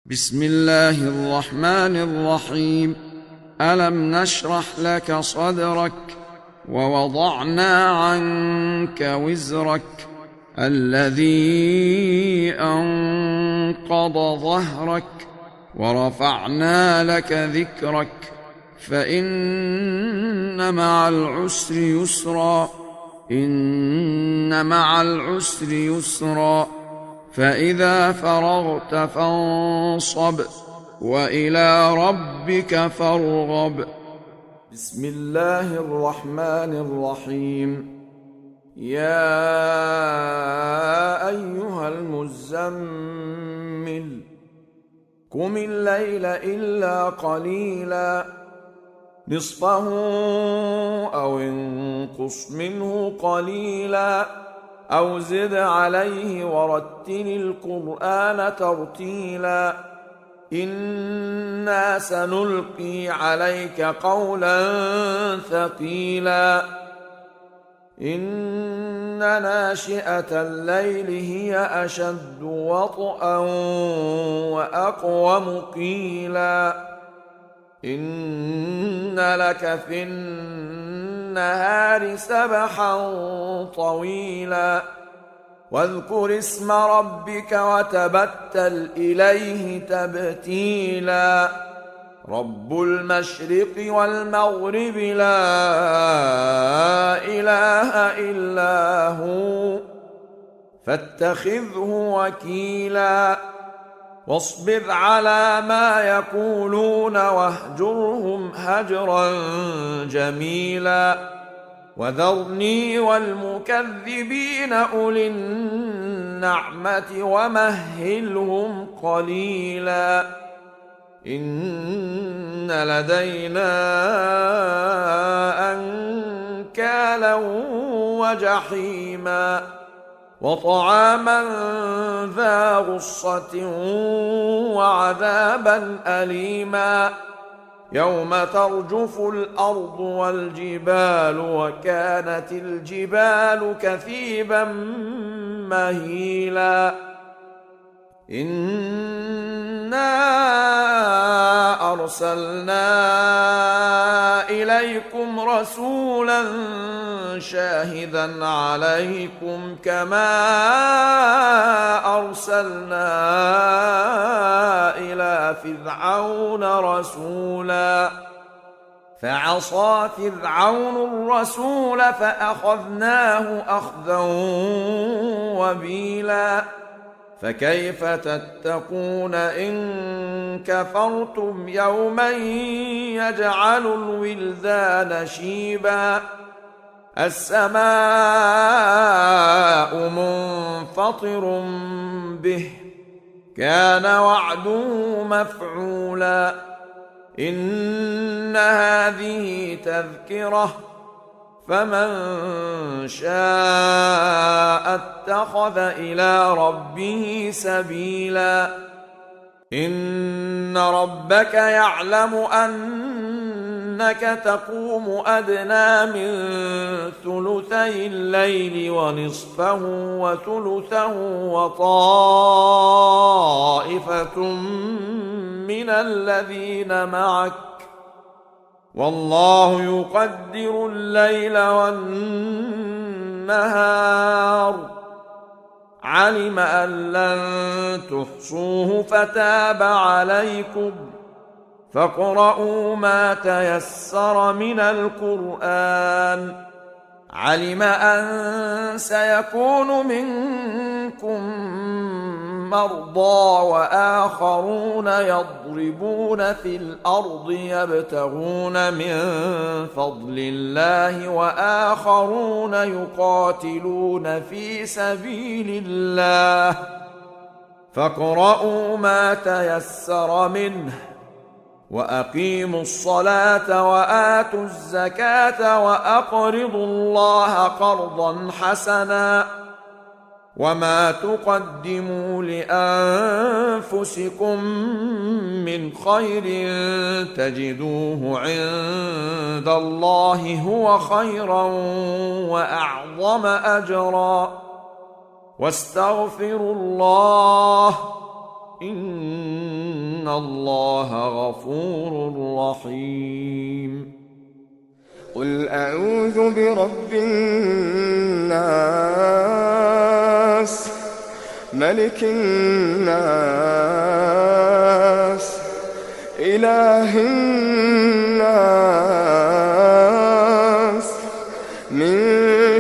بسم الله الرحمن الرحيم. ألم نشرح لك صدرك ووضعنا عنك وزرك الذي أنقض ظهرك ورفعنا لك ذكرك فإن مع العسر يسرا إن مع العسر يسرا فإذا فرغت فانصب وإلى ربك فارغب. بسم الله الرحمن الرحيم. يا أيها المزمل قم الليل إلا قليلا نصفه أو انقص منه قليلا أو زد عليه ورتل القرآن ترتيلا إنا سنلقي عليك قولا ثقيلا إن ناشئة الليل هي أشد وطئا وأقوم قيلا إن لك في النهار سبحا طويلا واذكر اسم ربك وتبتل إليه تبتيلا رب المشرق والمغرب لا إله إلا هو فاتخذه وكيلا واصبر على ما يقولون واهجرهم هجرا جميلا وذرني والمكذبين أولي النعمة ومهلهم قليلا إن لدينا أنكالا وجحيما وطعاما ذا غصة وعذابا أليما يوم ترجف الأرض والجبال وكانت الجبال كثيبا مهيلا إنا أرسلنا إليكم رسولا شاهدا عليكم كما أرسلنا إلى فرعون رسولا فعصى فرعون الرسول فأخذناه أخذا وبيلا فكيف تتقون إن كفرتم يوما يجعل الولدان شيبا السماء منفطر به كان وعده مفعولا إن هذه تذكرة فمن شاء اتخذ إلى ربه سبيلا إن ربك يعلم أنك تقوم أدنى من ثلثي الليل ونصفه وثلثه وطائفة من الذين معك والله يقدر الليل والنهار علم أن لن تحصوه فتاب عليكم فاقرؤوا ما تيسر من القرآن علم أن سيكون منكم مرضى وآخرون يضربون في الأرض يبتغون من فضل الله وآخرون يقاتلون في سبيل الله فاقرؤوا ما تيسر منه وأقيموا الصلاة وآتوا الزكاة وأقرضوا الله قرضا حسنا وما تقدموا لأنفسكم من خير تجدوه عند الله هو خيرا وأعظم أجرا واستغفروا الله إن الله غفور رحيم. قل أعوذ برب الناس ملك الناس إله الناس من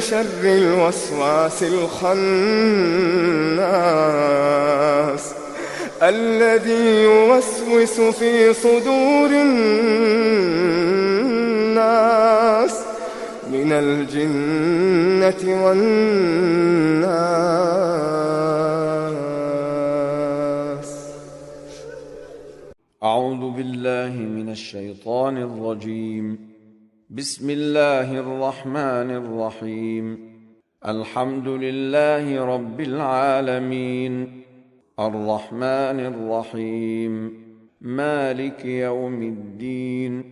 شر الوسواس الخناس الذي يوسوس في صدور الناس من الجنة والناس. أعوذ بالله من الشيطان الرجيم. بسم الله الرحمن الرحيم. الحمد لله رب العالمين الرحمن الرحيم مالك يوم الدين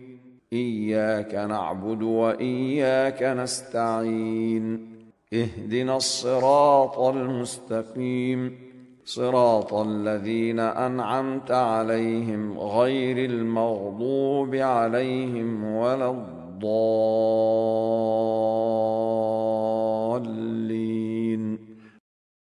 إياك نعبد وإياك نستعين اهدنا الصراط المستقيم صراط الذين أنعمت عليهم غير المغضوب عليهم ولا الضالين